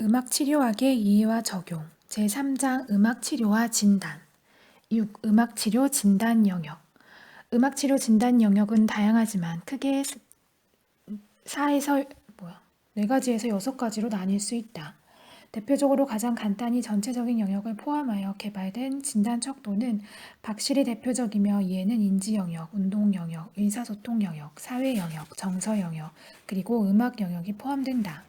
음악치료학의 이해와 적용 제3장 음악치료와 진단 6. 음악치료 진단 영역 음악치료 진단 영역은 다양하지만 크게 4가지에서 6가지로 나뉠 수 있다. 대표적으로 가장 간단히 전체적인 영역을 포함하여 개발된 진단 척도는 박실이 대표적이며 이에는 인지 영역, 운동 영역, 의사소통 영역, 사회 영역, 정서 영역, 그리고 음악 영역이 포함된다.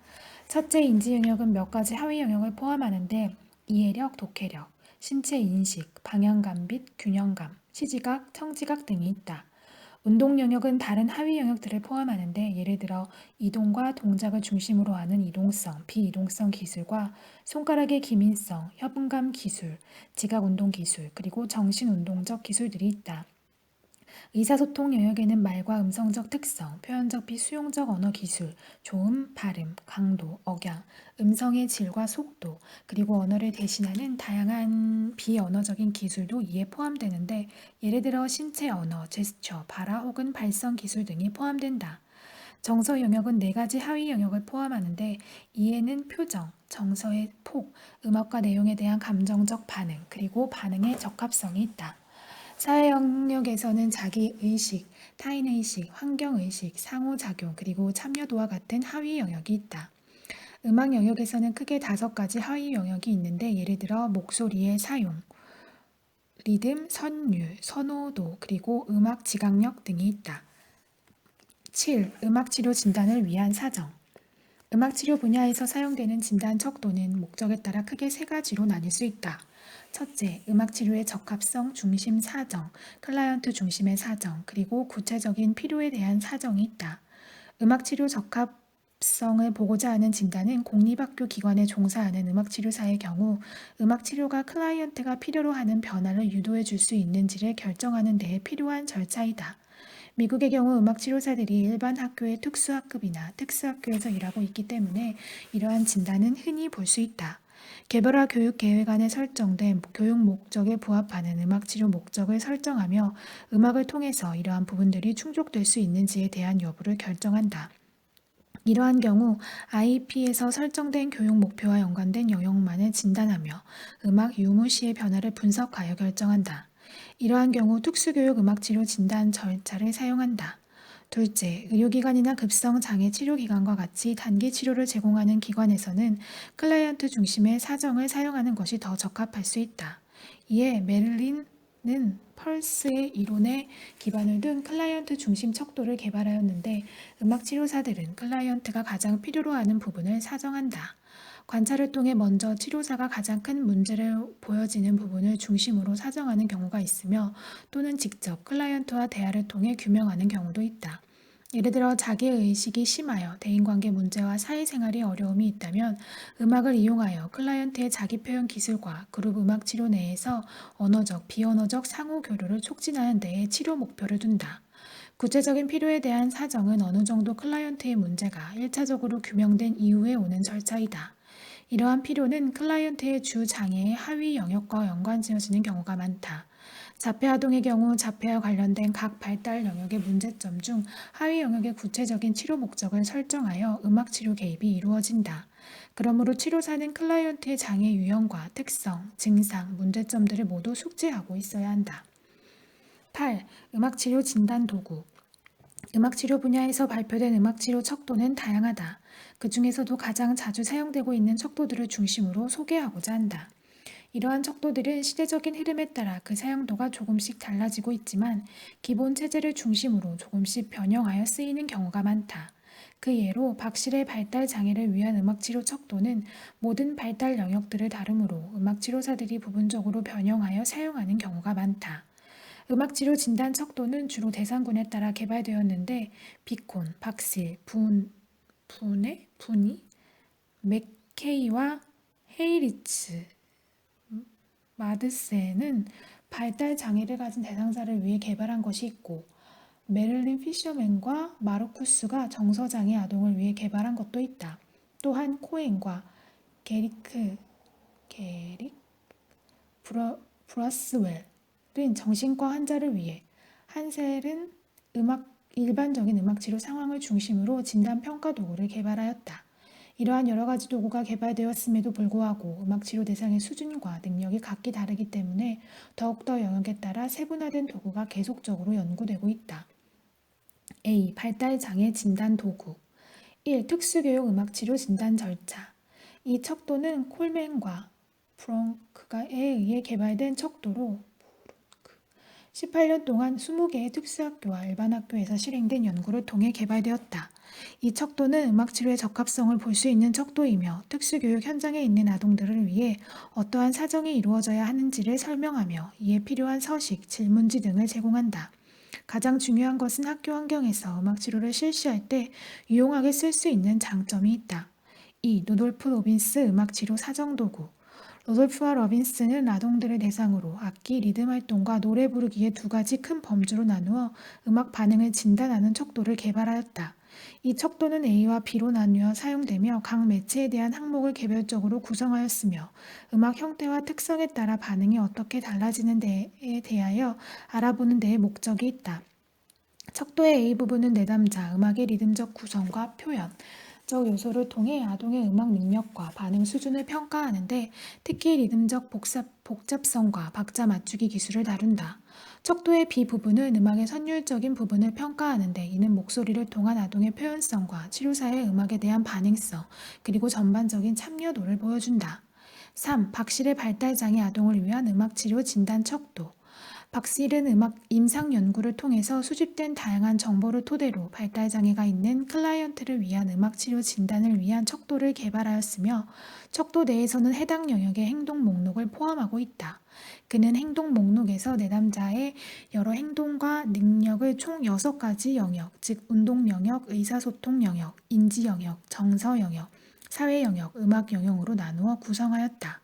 첫째 인지 영역은 몇 가지 하위 영역을 포함하는데 이해력, 독해력, 신체 인식, 방향감 및 균형감, 시지각, 청지각 등이 있다. 운동 영역은 다른 하위 영역들을 포함하는데 예를 들어 이동과 동작을 중심으로 하는 이동성, 비이동성 기술과 손가락의 기민성, 협응감 기술, 지각 운동 기술, 그리고 정신 운동적 기술들이 있다. 의사소통 영역에는 말과 음성적 특성, 표현적 비수용적 언어 기술, 조음, 발음, 강도, 억양, 음성의 질과 속도, 그리고 언어를 대신하는 다양한 비언어적인 기술도 이에 포함되는데 예를 들어 신체 언어, 제스처, 발화 혹은 발성 기술 등이 포함된다. 정서 영역은 4가지 하위 영역을 포함하는데 이에는 표정, 정서의 폭, 음악과 내용에 대한 감정적 반응, 그리고 반응의 적합성이 있다. 사회 영역에서는 자기의식, 타인의식, 환경의식, 상호작용, 그리고 참여도와 같은 하위 영역이 있다. 음악 영역에서는 크게 5가지 하위 영역이 있는데 예를 들어 목소리의 사용, 리듬, 선율, 선호도, 그리고 음악 지각력 등이 있다. 7. 음악치료 진단을 위한 사정 음악치료 분야에서 사용되는 진단 척도는 목적에 따라 크게 3가지로 나뉠 수 있다. 첫째, 음악치료의 적합성 중심 사정, 클라이언트 중심의 사정, 그리고 구체적인 필요에 대한 사정이 있다. 음악치료 적합성을 보고자 하는 진단은 공립학교 기관에 종사하는 음악치료사의 경우 음악치료가 클라이언트가 필요로 하는 변화를 유도해 줄 수 있는지를 결정하는 데에 필요한 절차이다. 미국의 경우 음악치료사들이 일반 학교의 특수학급이나 특수학교에서 일하고 있기 때문에 이러한 진단은 흔히 볼 수 있다. 개별화 교육 계획 안에 설정된 교육 목적에 부합하는 음악치료 목적을 설정하며 음악을 통해서 이러한 부분들이 충족될 수 있는지에 대한 여부를 결정한다. 이러한 경우 IEP에서 설정된 교육 목표와 연관된 영역만을 진단하며 음악 유무시의 변화를 분석하여 결정한다. 이러한 경우 특수교육 음악치료 진단 절차를 사용한다. 둘째, 의료기관이나 급성장애 치료기관과 같이 단기 치료를 제공하는 기관에서는 클라이언트 중심의 사정을 사용하는 것이 더 적합할 수 있다. 이에 메를린은 펄스의 이론에 기반을 둔 클라이언트 중심 척도를 개발하였는데 음악치료사들은 클라이언트가 가장 필요로 하는 부분을 사정한다. 관찰을 통해 먼저 치료사가 가장 큰 문제를 보여지는 부분을 중심으로 사정하는 경우가 있으며 또는 직접 클라이언트와 대화를 통해 규명하는 경우도 있다. 예를 들어 자기의식이 심하여 대인관계 문제와 사회생활에 어려움이 있다면 음악을 이용하여 클라이언트의 자기표현 기술과 그룹 음악 치료 내에서 언어적, 비언어적 상호 교류를 촉진하는 데에 치료 목표를 둔다. 구체적인 필요에 대한 사정은 어느 정도 클라이언트의 문제가 1차적으로 규명된 이후에 오는 절차이다. 이러한 필요는 클라이언트의 주 장애의 하위 영역과 연관지어지는 경우가 많다. 자폐아동의 경우 자폐와 관련된 각 발달 영역의 문제점 중 하위 영역의 구체적인 치료 목적을 설정하여 음악치료 개입이 이루어진다. 그러므로 치료사는 클라이언트의 장애 유형과 특성, 증상, 문제점들을 모두 숙지하고 있어야 한다. 8. 음악치료 진단 도구 음악치료 분야에서 발표된 음악치료 척도는 다양하다. 그 중에서도 가장 자주 사용되고 있는 척도들을 중심으로 소개하고자 한다. 이러한 척도들은 시대적인 흐름에 따라 그 사용도가 조금씩 달라지고 있지만 기본 체제를 중심으로 조금씩 변형하여 쓰이는 경우가 많다. 그 예로 박실의 발달 장애를 위한 음악치료 척도는 모든 발달 영역들을 다루므로 음악치료사들이 부분적으로 변형하여 사용하는 경우가 많다. 음악치료 진단 척도는 주로 대상군에 따라 개발되었는데 비콘, 박실, 분이, 맥케이와 헤이리츠, 마드센은 발달 장애를 가진 대상자를 위해 개발한 것이 있고 메릴린 피셔맨과 마르쿠스가 정서장애 아동을 위해 개발한 것도 있다. 또한 코엔과 게릭 브라스웰은 정신과 환자를 위해 한셀은 일반적인 음악 치료 상황을 중심으로 진단 평가 도구를 개발하였다. 이러한 여러 가지 도구가 개발되었음에도 불구하고 음악 치료 대상의 수준과 능력이 각기 다르기 때문에 더욱더 영역에 따라 세분화된 도구가 계속적으로 연구되고 있다. A. 발달장애 진단 도구 1. 특수교육 음악치료 진단 절차 2. 척도는 콜맨과 프렁크에 의해 개발된 척도로 18년 동안 20개의 특수학교와 일반 학교에서 실행된 연구를 통해 개발되었다. 이 척도는 음악치료의 적합성을 볼 수 있는 척도이며 특수교육 현장에 있는 아동들을 위해 어떠한 사정이 이루어져야 하는지를 설명하며 이에 필요한 서식, 질문지 등을 제공한다. 가장 중요한 것은 학교 환경에서 음악치료를 실시할 때 유용하게 쓸 수 있는 장점이 있다. 2. 루돌프 로빈스 음악치료 사정도구 로돌프와 로빈스는 아동들을 대상으로 악기, 리듬 활동과 노래 부르기의 두 가지 큰 범주로 나누어 음악 반응을 진단하는 척도를 개발하였다. 이 척도는 A와 B로 나누어 사용되며 각 매체에 대한 항목을 개별적으로 구성하였으며 음악 형태와 특성에 따라 반응이 어떻게 달라지는 데에 대하여 알아보는 데에 목적이 있다. 척도의 A 부분은 내담자, 음악의 리듬적 구성과 표현, 적 요소를 통해 아동의 음악 능력과 반응 수준을 평가하는데 특히 리듬적 복잡성과 박자 맞추기 기술을 다룬다. 척도의 B 부분은 음악의 선율적인 부분을 평가하는데 이는 목소리를 통한 아동의 표현성과 치료사의 음악에 대한 반응성, 그리고 전반적인 참여도를 보여준다. 3. 박실의 발달장애 아동을 위한 음악치료 진단 척도 박실은 음악 임상 연구를 통해서 수집된 다양한 정보를 토대로 발달장애가 있는 클라이언트를 위한 음악치료 진단을 위한 척도를 개발하였으며 척도 내에서는 해당 영역의 행동 목록을 포함하고 있다. 그는 행동 목록에서 내담자의 여러 행동과 능력을 총 6가지 영역, 즉 운동 영역, 의사소통 영역, 인지 영역, 정서 영역, 사회 영역, 음악 영역으로 나누어 구성하였다.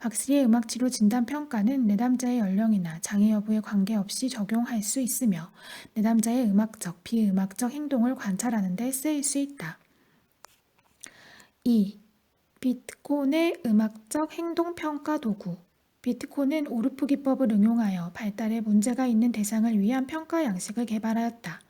박씨의 음악치료 진단평가는 내담자의 연령이나 장애 여부에 관계없이 적용할 수 있으며 내담자의 음악적, 비음악적 행동을 관찰하는 데 쓰일 수 있다. 2. 비트콘의 음악적 행동평가 도구 비트콘은 오르프 기법을 응용하여 발달에 문제가 있는 대상을 위한 평가 양식을 개발하였다.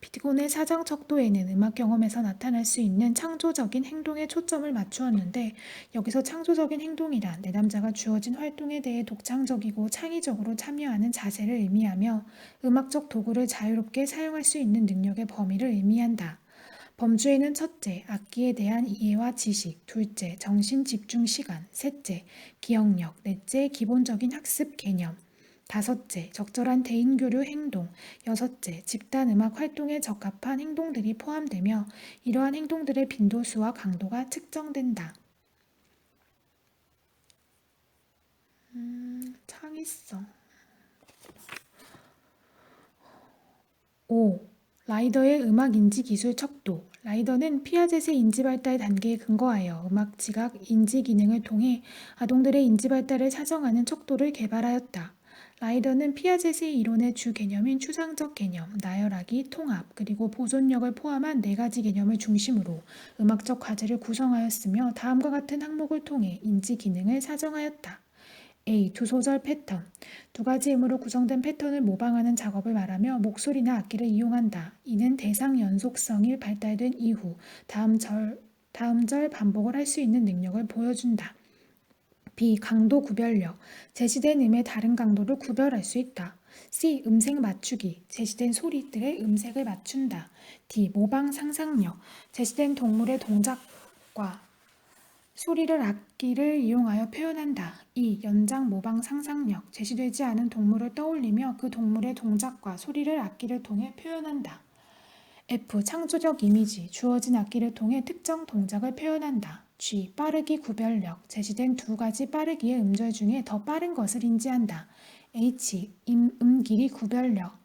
비트콘의 사정 척도에는 음악 경험에서 나타날 수 있는 창조적인 행동에 초점을 맞추었는데 여기서 창조적인 행동이란 내담자가 주어진 활동에 대해 독창적이고 창의적으로 참여하는 자세를 의미하며 음악적 도구를 자유롭게 사용할 수 있는 능력의 범위를 의미한다. 범주에는 첫째, 악기에 대한 이해와 지식, 둘째, 정신 집중 시간, 셋째, 기억력, 넷째, 기본적인 학습 개념, 다섯째, 적절한 대인교류 행동, 여섯째, 집단 음악 활동에 적합한 행동들이 포함되며 이러한 행동들의 빈도수와 강도가 측정된다. 창의성 5. 라이더의 음악 인지 기술 척도 라이더는 피아젯의 인지 발달 단계에 근거하여 음악 지각 인지 기능을 통해 아동들의 인지 발달을 사정하는 척도를 개발하였다. 라이더는 피아젯의 이론의 주 개념인 추상적 개념, 나열하기, 통합, 그리고 보존력을 포함한 4가지 개념을 중심으로 음악적 과제를 구성하였으며 다음과 같은 항목을 통해 인지 기능을 사정하였다. A. 두 소절 패턴 2가지 음으로 구성된 패턴을 모방하는 작업을 말하며 목소리나 악기를 이용한다. 이는 대상 연속성이 발달된 이후 다음 절 반복을 할 수 있는 능력을 보여준다. B. 강도 구별력 제시된 음의 다른 강도를 구별할 수 있다. C. 음색 맞추기 제시된 소리들의 음색을 맞춘다. D. 모방 상상력 제시된 동물의 동작과 소리를 악기를 이용하여 표현한다. 2. 연장 모방 상상력 제시되지 않은 동물을 떠올리며 그 동물의 동작과 소리를 악기를 통해 표현한다. F. 창조적 이미지 주어진 악기를 통해 특정 동작을 표현한다. G. 빠르기 구별력 제시된 2가지 빠르기의 음절 중에 더 빠른 것을 인지한다. H. 길이 구별력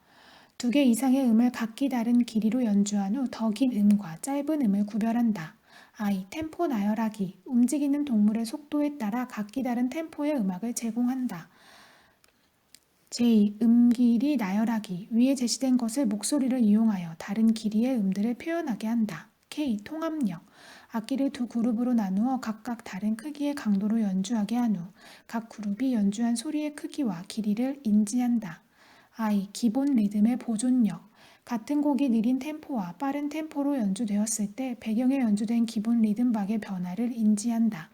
2개 이상의 음을 각기 다른 길이로 연주한 후 더 긴 음과 짧은 음을 구별한다. I. 템포 나열하기 움직이는 동물의 속도에 따라 각기 다른 템포의 음악을 제공한다. J. 길이 나열하기 위에 제시된 것을 목소리를 이용하여 다른 길이의 음들을 표현하게 한다. K. 통합력 악기를 2그룹으로 나누어 각각 다른 크기의 강도로 연주하게 한 후 각 그룹이 연주한 소리의 크기와 길이를 인지한다. I. 기본 리듬의 보존력 같은 곡이 느린 템포와 빠른 템포로 연주되었을 때 배경에 연주된 기본 리듬박의 변화를 인지한다.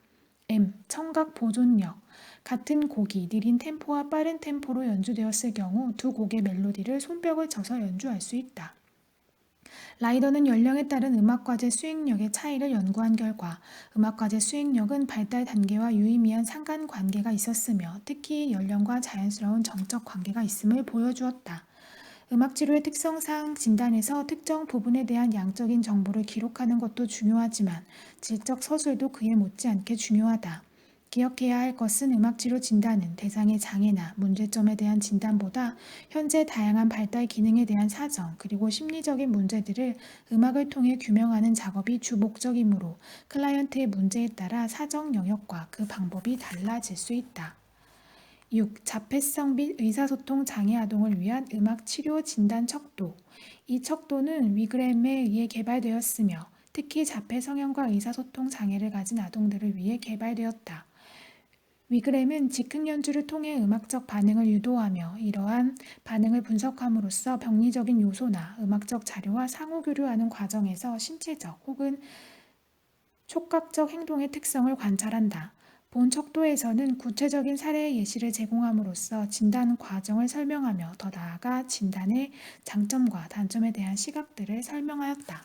M. 청각 보존력. 같은 곡이 느린 템포와 빠른 템포로 연주되었을 경우 두 곡의 멜로디를 손뼉을 쳐서 연주할 수 있다. 라이더는 연령에 따른 음악과제 수행력의 차이를 연구한 결과 음악과제 수행력은 발달 단계와 유의미한 상관관계가 있었으며 특히 연령과 자연스러운 정적 관계가 있음을 보여주었다. 음악치료의 특성상 진단에서 특정 부분에 대한 양적인 정보를 기록하는 것도 중요하지만 질적 서술도 그에 못지않게 중요하다. 기억해야 할 것은 음악치료 진단은 대상의 장애나 문제점에 대한 진단보다 현재 다양한 발달 기능에 대한 사정 그리고 심리적인 문제들을 음악을 통해 규명하는 작업이 주 목적이므로 클라이언트의 문제에 따라 사정 영역과 그 방법이 달라질 수 있다. 6. 자폐성 및 의사소통 장애 아동을 위한 음악치료 진단 척도. 이 척도는 위그램에 의해 개발되었으며 특히 자폐 성향과 의사소통 장애를 가진 아동들을 위해 개발되었다. 위그램은 즉흥 연주를 통해 음악적 반응을 유도하며 이러한 반응을 분석함으로써 병리적인 요소나 음악적 자료와 상호교류하는 과정에서 신체적 혹은 촉각적 행동의 특성을 관찰한다. 본 척도에서는 구체적인 사례의 예시를 제공함으로써 진단 과정을 설명하며 더 나아가 진단의 장점과 단점에 대한 시각들을 설명하였다.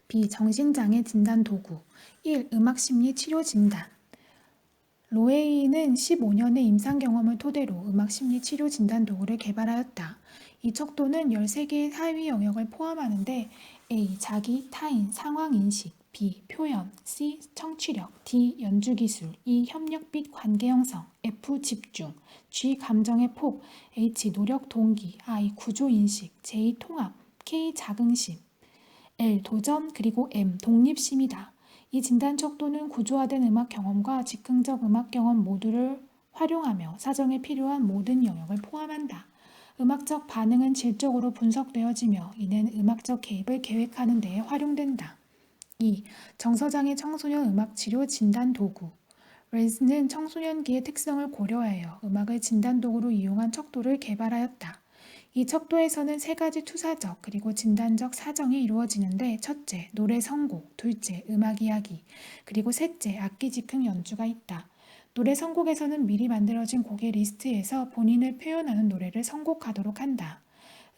B. 정신장애 진단 도구. 1. 음악심리 치료 진단. 로웨이는 15년의 임상 경험을 토대로 음악심리 치료 진단 도구를 개발하였다. 이 척도는 13개의 하위 영역을 포함하는데 A. 자기, 타인, 상황인식, B. 표현, C. 청취력, D. 연주기술, E. 협력 및 관계 형성, F. 집중, G. 감정의 폭, H. 노력 동기, I. 구조인식, J. 통합, K. 자긍심, L. 도전, 그리고 M. 독립심이다. 이 진단 척도는 구조화된 음악 경험과 즉흥적 음악 경험 모두를 활용하며 사정에 필요한 모든 영역을 포함한다. 음악적 반응은 질적으로 분석되어지며 이는 음악적 개입을 계획하는 데에 활용된다. 2. 정서장애 청소년 음악치료 진단 도구. 레이스는 청소년기의 특성을 고려하여 음악을 진단 도구로 이용한 척도를 개발하였다. 이 척도에서는 세 가지 투사적 그리고 진단적 사정이 이루어지는데 첫째, 노래 선곡, 둘째, 음악 이야기, 그리고 셋째, 악기 즉흥 연주가 있다. 노래 선곡에서는 미리 만들어진 곡의 리스트에서 본인을 표현하는 노래를 선곡하도록 한다.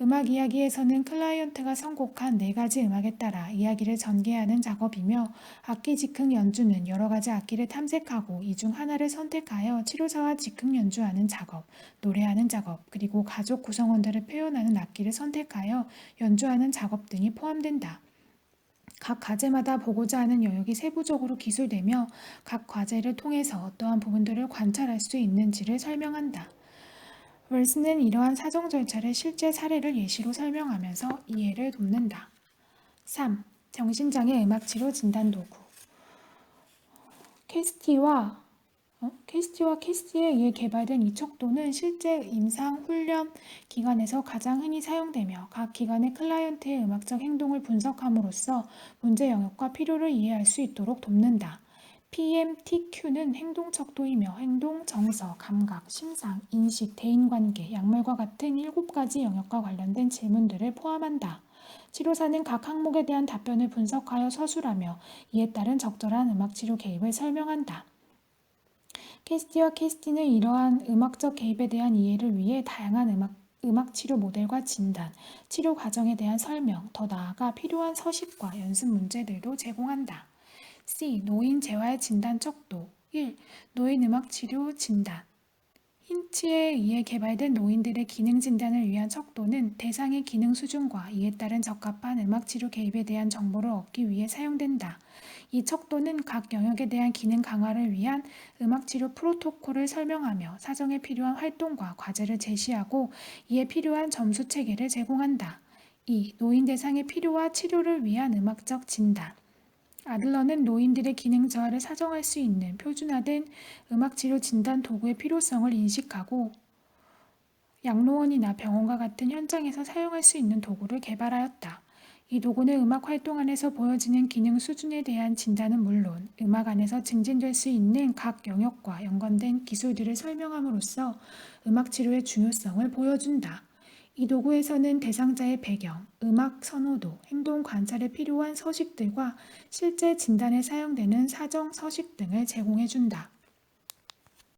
음악 이야기에서는 클라이언트가 선곡한 4가지 음악에 따라 이야기를 전개하는 작업이며 악기 즉흥 연주는 여러 가지 악기를 탐색하고 이 중 하나를 선택하여 치료자와 즉흥 연주하는 작업, 노래하는 작업, 그리고 가족 구성원들을 표현하는 악기를 선택하여 연주하는 작업 등이 포함된다. 각 과제마다 보고자 하는 영역이 세부적으로 기술되며 각 과제를 통해서 어떠한 부분들을 관찰할 수 있는지를 설명한다. 웰스는 이러한 사정 절차를 실제 사례를 예시로 설명하면서 이해를 돕는다. 3. 정신장애 음악치료 진단도구. 캐스티에 의해 개발된 이 척도는 실제 임상 훈련 기관에서 가장 흔히 사용되며 각 기관의 클라이언트의 음악적 행동을 분석함으로써 문제 영역과 필요를 이해할 수 있도록 돕는다. PMTQ는 행동 척도이며 행동, 정서, 감각, 심상, 인식, 대인관계, 약물과 같은 7가지 영역과 관련된 질문들을 포함한다. 치료사는 각 항목에 대한 답변을 분석하여 서술하며 이에 따른 적절한 음악치료 개입을 설명한다. 캐스티는 이러한 음악적 개입에 대한 이해를 위해 다양한 음악치료 모델과 진단, 치료 과정에 대한 설명, 더 나아가 필요한 서식과 연습 문제들도 제공한다. C. 노인 재활 진단 척도. 1. 노인 음악치료 진단. 힌츠에 의해 개발된 노인들의 기능 진단을 위한 척도는 대상의 기능 수준과 이에 따른 적합한 음악치료 개입에 대한 정보를 얻기 위해 사용된다. 이 척도는 각 영역에 대한 기능 강화를 위한 음악치료 프로토콜을 설명하며 사정에 필요한 활동과 과제를 제시하고 이에 필요한 점수 체계를 제공한다. 2. 노인 대상의 필요와 치료를 위한 음악적 진단. 아들러는 노인들의 기능 저하를 사정할 수 있는 표준화된 음악치료 진단 도구의 필요성을 인식하고 양로원이나 병원과 같은 현장에서 사용할 수 있는 도구를 개발하였다. 이 도구는 음악 활동 안에서 보여지는 기능 수준에 대한 진단은 물론 음악 안에서 증진될 수 있는 각 영역과 연관된 기술들을 설명함으로써 음악 치료의 중요성을 보여준다. 이 도구에서는 대상자의 배경, 음악 선호도, 행동 관찰에 필요한 서식 들과 실제 진단에 사용되는 사정 서식 등을 제공해 준다.